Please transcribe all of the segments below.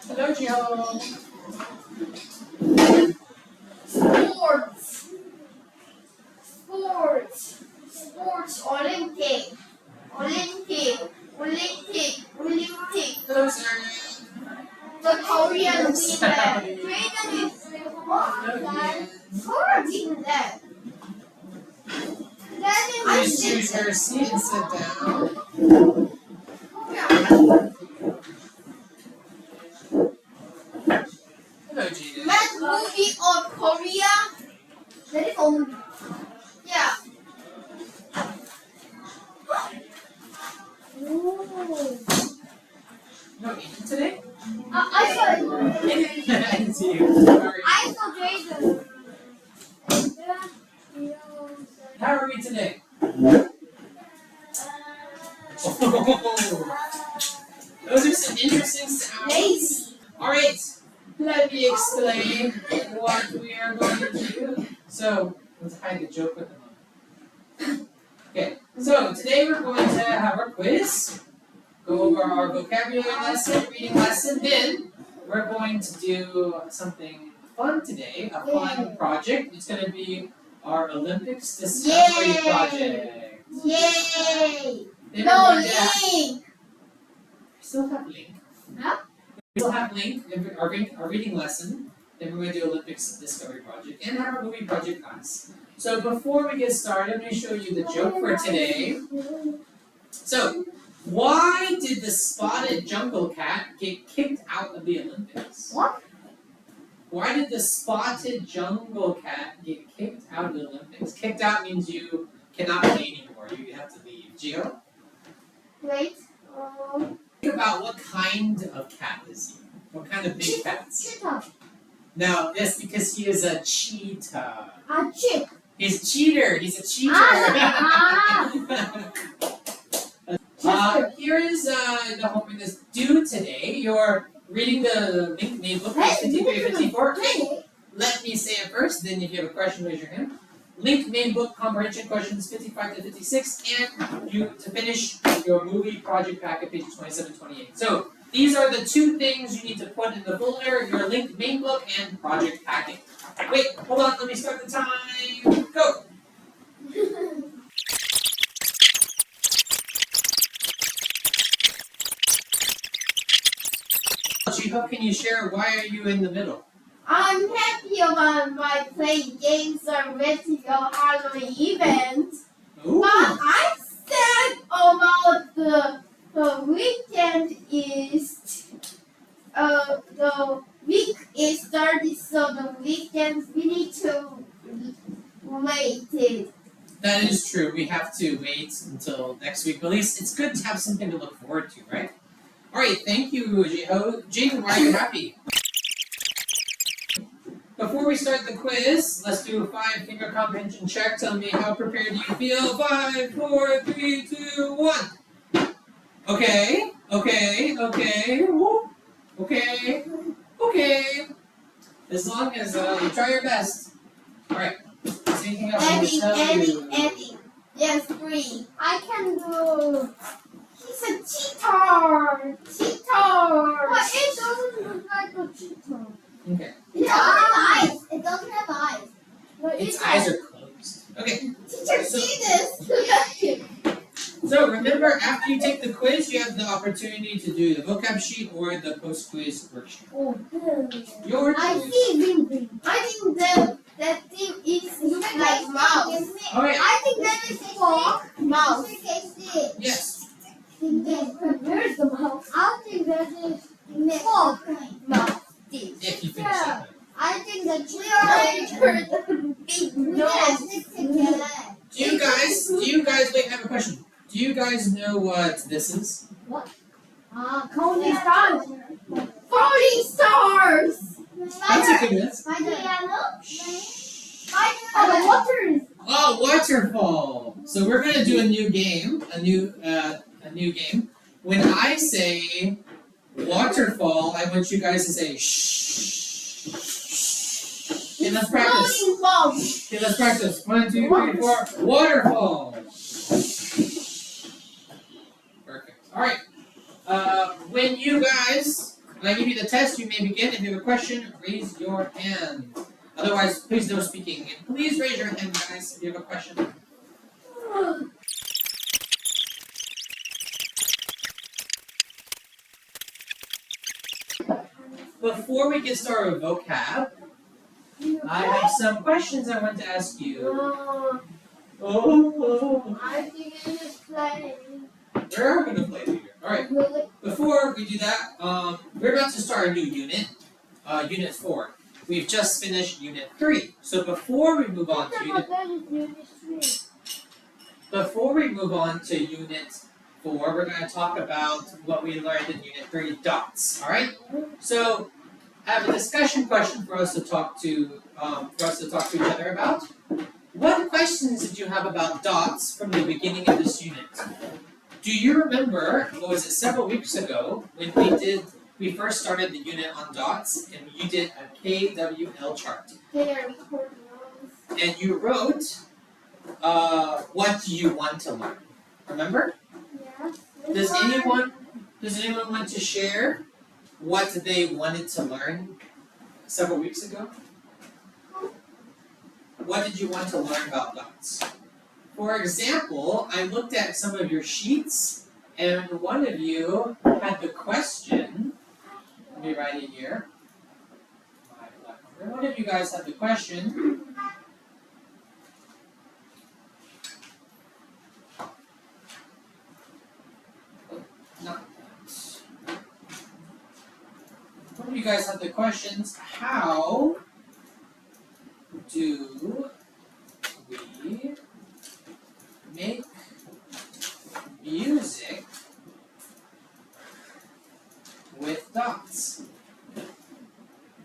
Hello, Gio. Sports. Olympic. Hello, sir. The Korean women. Korean that. Please choose your seat and sit down. Hello, Gina. Best movie of Korea. Very old. Yeah. Ooh. No eating today? I saw it. I didn't see you. Sorry. I saw Jaden. How are we today? Those are some interesting sounds. Lazy. Alright, let me explain what we are going to do. So, let's hide the joke with them. Okay, so today we're going to have our quiz, go over our vocabulary lesson, reading lesson, then we're going to do something fun today, a fun project. It's going to be our Olympics Discovery Project. Yay! Then No we're going to link. we still have Link. Huh? We still have Link, our reading lesson. Then we're going to do Olympics Discovery Project and have our movie project class. So before we get started, let me show you the joke for today. So, why did the spotted jungle cat get kicked out of the Olympics? What? Why did the spotted jungle cat get kicked out of the Olympics? Kicked out means you cannot play anymore. You have to leave. Gio? Wait. Think about what kind of cat is he? What kind of big cats? Cheetah. No, that's because he is a cheetah. A chick. He's a cheater. He's a cheater. Here is the homework that's due today. You're reading the Link main book, page 53 and 54. Okay. Let me say it first, then if you have a question, raise your hand. Link main book comprehension questions 55 to 56, and you to finish your movie project packet, pages 27 28. So these are the two things you need to put in the folder, your Link main book and project packet. Wait, hold on, let me start the time. Go! Chiho, can you share why are you in the middle? I'm happy about my playing games are ready to go Halloween event. Ooh. But I said about the weekend is the week is started, so the weekend we need to wait it. That is true. We have to wait until next week. But at least it's good to have something to look forward to, right? All right, thank you, Jiho. Jane, why are you happy? Before we start the quiz, let's do a 5-finger comprehension check. Tell me how prepared do you feel? 5, 4, 3, 2, 1. Okay. Woo. Okay. As long as you try your best. All right. Is there anything else I want to tell you? Eddie. Yes, 3. I can do. He's a cheetah. But it doesn't look like a cheetah. Okay. It doesn't have eyes. No, Its eyes are closed. Okay. Teacher, see this. So remember, after you take the quiz, you have the opportunity to do the vocab sheet or the post-quiz worksheet. Oh, Your I choice. see. I think that thing is like mouse. All right. I think that is fork mouse. Yes. Where's the mouse? I think that is fork mouse. If you finish it. I think that the big nose. Do you guys, wait, I have a question. Do you guys know what this is? Falling stars. Falling stars. That's a good guess. The water. Oh, waterfall. So we're going to do a new game, a new game. When I say waterfall, I want you guys to say shh. Okay, let's practice. Okay, let's practice. 1, 2, 3, 4. Waterfall. Perfect. when I give you the test, you may begin. If you have a question, raise your hand. Otherwise, please no speaking. And please raise your hand, guys, if you have a question. Before we get started with vocab, I have some questions I want to ask you. I begin to play. We're going to play later. Alright, before we do that, we're about to start a new unit, Unit 4. We've just finished Unit 3. So before we move on to Unit 4, we're going to talk about what we learned in Unit 3, dots. Alright? So I have a discussion question for us to talk to each other about. What questions did you have about dots from the beginning of this unit? Do you remember, several weeks ago, when we first started the unit on dots, and you did a KWL chart? And you wrote, what do you want to learn? Remember? Yeah. Does anyone want to share what they wanted to learn several weeks ago? What did you want to learn about dots? For example, I looked at some of your sheets, and one of you had the question. Let me write it here. One of you guys had the question. Not that. One of you guys had the questions. How do we make music with dots?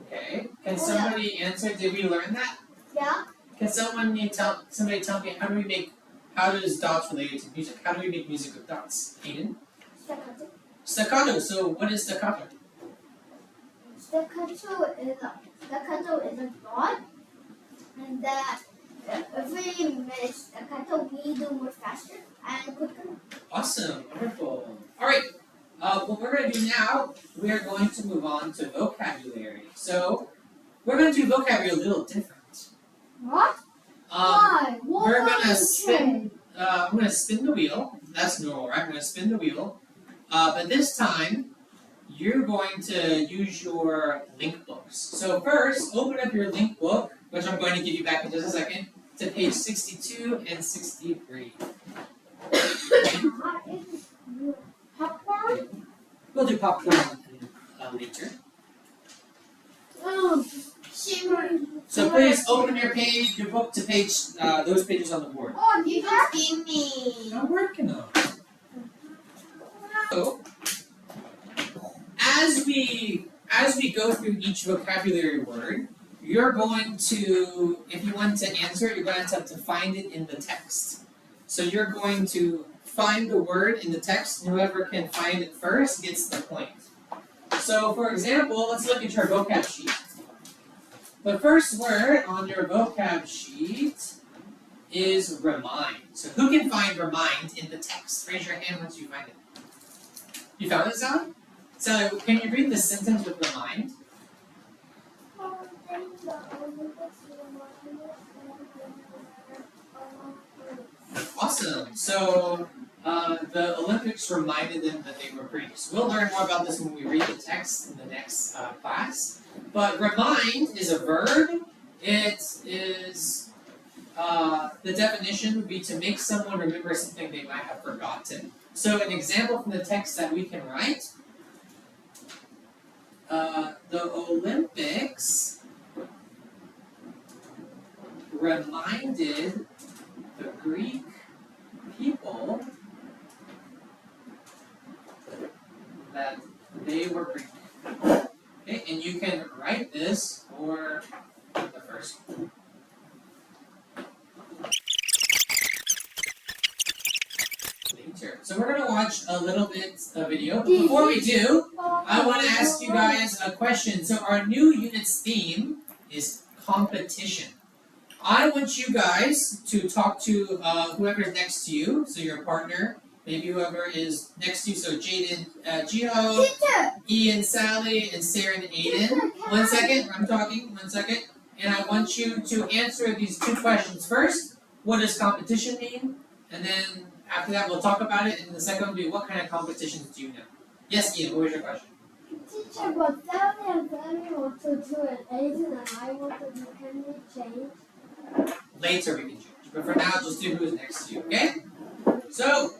Okay. Can somebody answer? Did we learn that? Yeah. Can somebody tell me how does dots relate to music? How do we make music with dots? Aiden? Staccato. Staccato. So what is staccato? Staccato is a dot, and that every minute staccato we do more faster and quicker. Awesome. Wonderful. All right. What we're going to do now, we are going to move on to vocabulary. So we're going to do vocabulary a little different. What? Why? We're going to spin. I'm going to spin the wheel. That's normal, right? I'm going to spin the wheel. But this time, you're going to use your link books. So first, open up your link book, which I'm going to give you back in just a second, to page 62 and 63. Popcorn? We'll do popcorn later. Oh, shimmer. So please open your book to page those pages on the board. Oh, you just gave me. I'm working on it. So, as we go through each vocabulary word, you're going to, if you want to answer it, you're going to have to find it in the text. So you're going to find the word in the text, and whoever can find it first gets the point. So for example, let's look at your vocab sheet. The first word on your vocab sheet is remind. So who can find remind in the text? Raise your hand once you find it. You found it, Sally? So can you read the sentence with remind? Awesome. So the Olympics reminded them that they were Greeks. We'll learn more about this when we read the text in the next class. But remind is a verb. It is the definition would be to make someone remember something they might have forgotten. So an example from the text that we can write. The Olympics reminded the Greek people that they were Greek. Okay, and you can write this for the first one. So we're going to watch a little bit of video. But before we do, I want to ask you guys a question. So our new unit's theme is competition. I want you guys to talk to whoever's next to you, so your partner, Maybe whoever is next to you. So Jaden, Jiho, Teacher. Ian, Sally, and Sarah and Aiden. 1 second. I'm talking. 1 second. And I want you to answer these 2 questions. First, what does competition mean? And then after that, we'll talk about it. And the second will be, what kind of competitions do you know? Yes, Ian, what was your question? Teacher, but Sally and Sammy want to do an agent and I want to do, can we change? Later we can change. But for now, just do who's next to you, okay? So,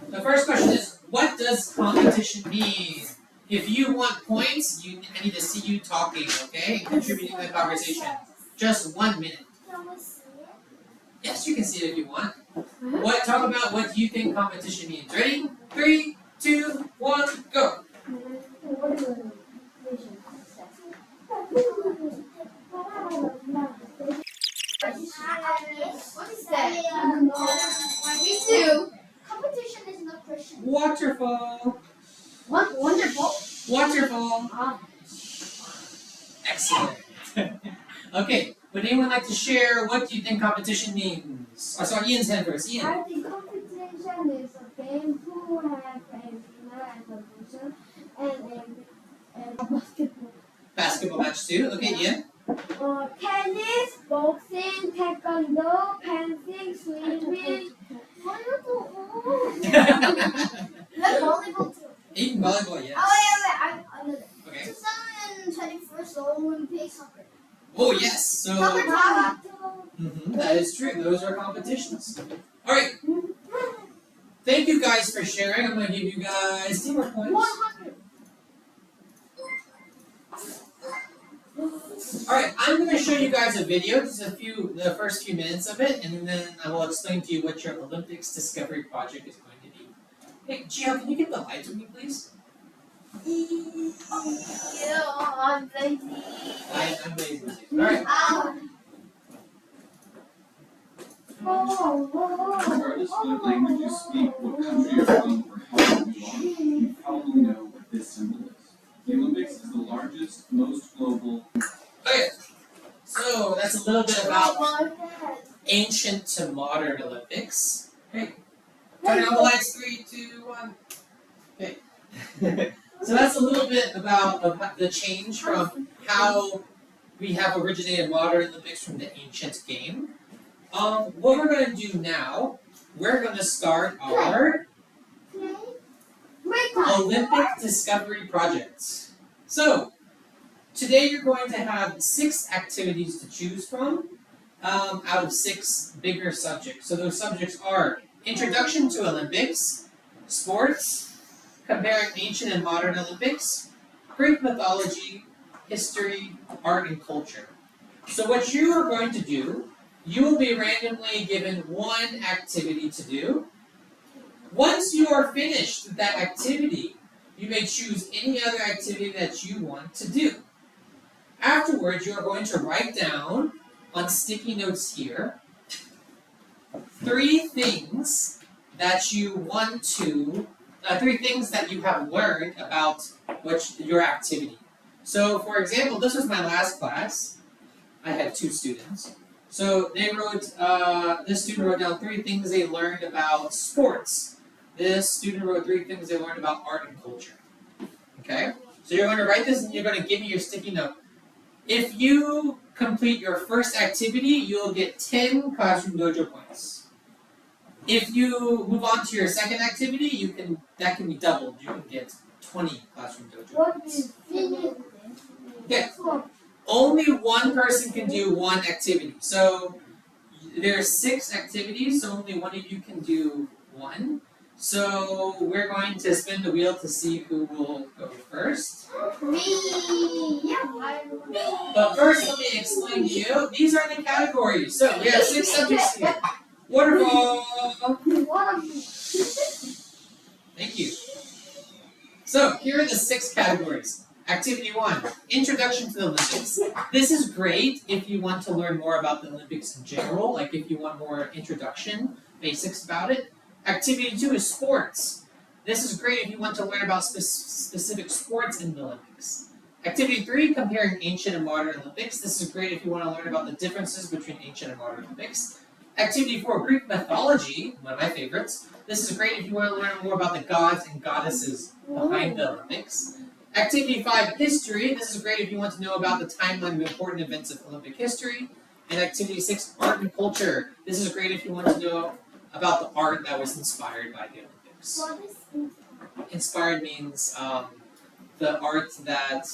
the first question is, what does competition mean? If you want points, I need to see you talking, okay? And contributing to the conversation. Just 1 minute. Can we see it? Yes, you can see it if you want. Talk about what you think competition means. Ready? 3, 2, 1, go. What is that? Me too. Competition is not Christian. Waterfall. What? Wonderful. Waterfall. Excellent. Okay, would anyone like to share what do you think competition means? I saw Ian's hand first. Ian. I think competition is a game who have a winner and a loser and a basketball. Basketball match too. Okay, Ian. Tennis, boxing, taekwondo, fencing, swimming. Volleyball too. Even volleyball, yes. I know that. Okay. 2021 Olympic soccer. Oh yes. So Soccer that is true. Those are competitions. All right. Thank you guys for sharing. I'm going to give you guys 2 more points. 100. Alright, I'm going to show you guys a video, just the first few minutes of it, and then I will explain to you what your Olympics Discovery Project is going to be. Hey, Gio, can you get the lights with me, please? Yeah, I'm lazy. I'm lazy. Alright. Regardless of what language you speak, what country you're from, or how old you are, you probably know what this symbol is. The Olympics is the largest, most global. Okay, so that's a little bit about ancient to modern Olympics. Okay, turn on the lights, 3, 2, 1. Okay. So that's a little bit about the change from how we have originated modern Olympics from the ancient game. What we're going to do now, we're going to start our Olympic Discovery Project. So, today you're going to have 6 activities to choose from out of 6 bigger subjects. So those subjects are Introduction to Olympics, Sports, Comparing Ancient and Modern Olympics, Greek Mythology, History, Art, and Culture. So what you are going to do, you will be randomly given 1 activity to do. Once you are finished with that activity, you may choose any other activity that you want to do. Afterwards, you are going to write down on sticky notes here 3 things that you want to, 3 things that you have learned about your activity. So, for example, this was my last class. I had 2 students. So they wrote, this student wrote down 3 things they learned about sports. This student wrote 3 things they learned about art and culture. Okay? So you're going to write this and you're going to give me your sticky note. If you complete your first activity, you'll get 10 Classroom Dojo points. If you move on to your second activity, that can be doubled. You can get 20 Classroom Dojo points. Okay. Only 1 person can do 1 activity. So there are 6 activities, so only 1 of you can do 1. So we're going to spin the wheel to see who will go first. Me. But first, let me explain to you. These are the categories. So we have 6 subjects here. Waterfall. Thank you. So here are the 6 categories. Activity 1, Introduction to the Olympics. This is great if you want to learn more about the Olympics in general, like if you want more introduction, basics about it. Activity 2 is sports. This is great if you want to learn about specific sports in the Olympics. Activity 3, comparing ancient and modern Olympics. This is great if you want to learn about the differences between ancient and modern Olympics. Activity 4, Greek mythology, one of my favorites. This is great if you want to learn more about the gods and goddesses behind the Olympics. Activity 5, history. This is great if you want to know about the timeline of important events of Olympic history. And activity 6, art and culture. This is great if you want to know about the art that was inspired by the Olympics. What is Inspired means the art that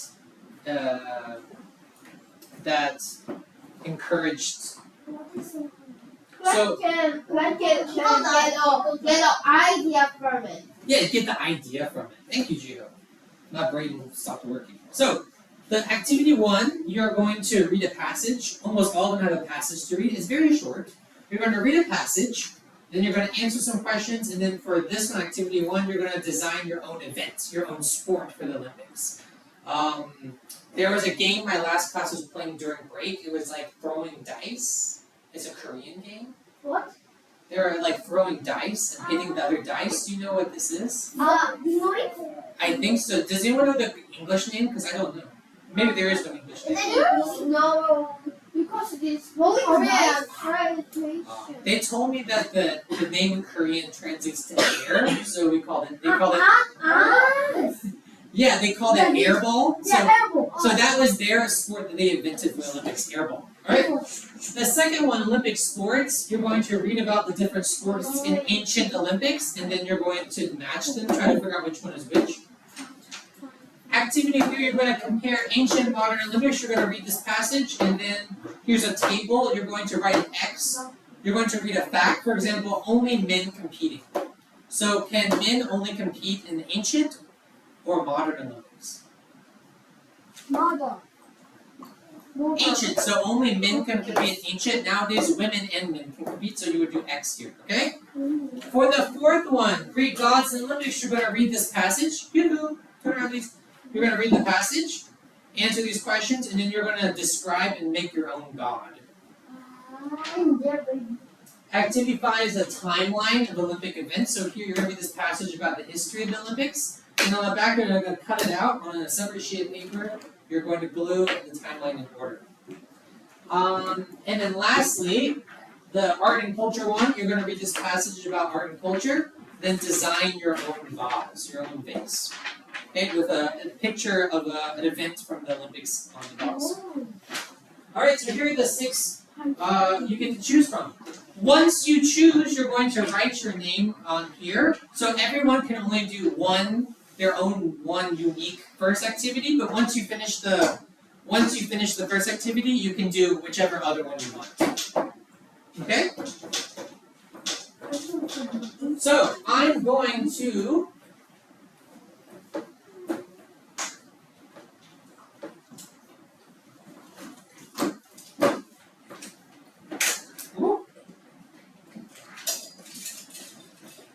that encouraged. So Let's get an idea from it. yeah, get the idea from it. Thank you, Gio. My brain stopped working. So the activity 1, you're going to read a passage. Almost all of them have a passage to read. It's very short. You're going to read a passage. Then you're going to answer some questions, and then for this one, activity 1, you're going to design your own event, your own sport for the Olympics. There was a game my last class was playing during break. It was like throwing dice. It's a Korean game. What? They're like throwing dice and hitting the other dice. Do you know what this is? I think so. Does anyone know the English name? Because I don't know. Maybe there is no English name. No, because it is Korean. They told me that the name in Korean translates to air, so they called it. Yeah, they called it airball. So that was their sport that they invented for the Olympics, airball. Alright? The second one, Olympic sports, you're going to read about the different sports in ancient Olympics, and then you're going to match them, try to figure out which one is which. Activity 3, you're going to compare ancient and modern Olympics. You're going to read this passage, and then here's a table. You're going to write an X. You're going to read a fact. For example, only men competing. So can men only compete in ancient or modern Olympics? Ancient, so only men can compete in ancient. Nowadays, women and men can compete, so you would do X here, okay? For the fourth one, Greek gods and Olympics, you're going to read this passage. Yoo-hoo! Turn around, please. You're going to read the passage, answer these questions, and then you're going to describe and make your own god. Activity 5 is a timeline of Olympic events. So here you're going to read this passage about the history of the Olympics. And on the back, you're going to cut it out on a separate sheet of paper. You're going to glue the timeline in order. And then lastly, the art and culture one, you're going to read this passage about art and culture, then design your own vase, your own vase. Okay, with a picture of an event from the Olympics on the vase. Alright, so here are the 6 you can choose from. Once you choose, you're going to write your name on here. So everyone can only do their own unique first activity, but once you finish the first activity, you can do whichever other one you want. Okay? So I'm going to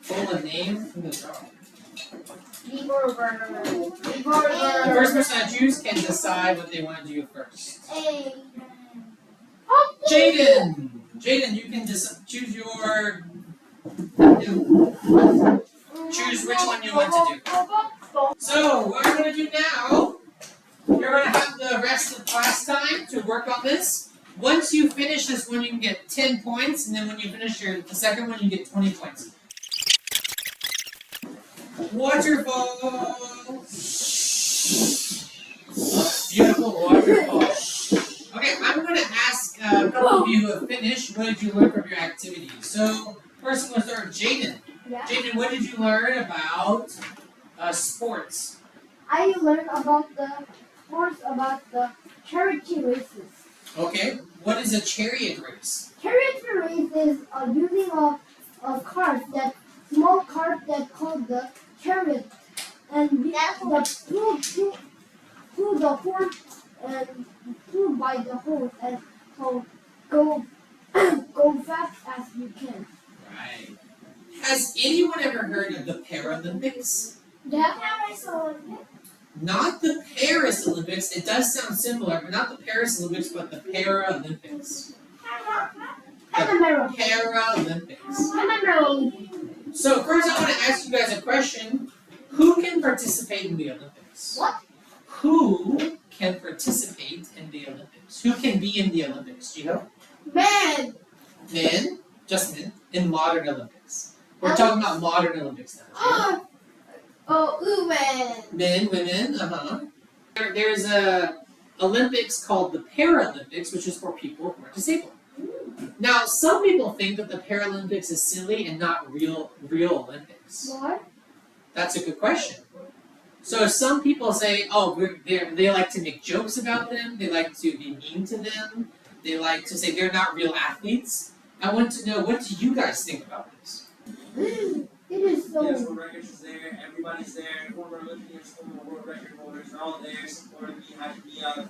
pull a name from the drawer. The first person I choose can decide what they want to do first. Jaden! Jaden, you can choose your... Choose which one you want to do. So, what we're going to do now, you're going to have the rest of class time to work on this. Once you finish this one, you can get 10 points, and then when you finish the second one, you get 20 points. Waterfall! Beautiful waterfall. Okay, I'm going to ask a couple of you who have finished, what did you learn from your activities? So, first I'm going to start with Jaden. Yeah. Jaden, what did you learn about sports? I learned about the charity races. Okay, what is a chariot race? Chariot race is using a cart, that small cart that called the chariot, and pull the horse and pull by the horse, and so go fast as you can. Right. Has anyone ever heard of the Paralympics? Yeah. Not the Paris Olympics. It does sound similar, but not the Paris Olympics, but the Paralympics. Paralympics. So first I want to ask you guys a question. Who can participate in the Olympics? What? Who can participate in the Olympics? Who can be in the Olympics? Do you know? Men. Men? just men, in modern Olympics. We're talking about modern Olympics now. Women. Men, women, There's a Olympics called the Paralympics, which is for people who are disabled. Now, some people think that the Paralympics is silly and not real Olympics. What? That's a good question. So some people say, oh, they like to make jokes about them. They like to be mean to them. They like to say they're not real athletes. I want to know, what do you guys think about this? It is so. Yes, world records is there. Everybody's there. Former Olympians, former world record holders are all there supporting me. Hyping me up.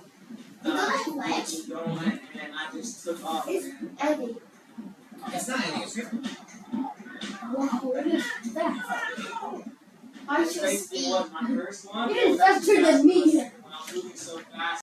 Going, and I just took off. It's Man. Eddie. It's not any Wow, what is that? I The should crazy thing speak. was my first one. It is faster than me. When I was moving so fast.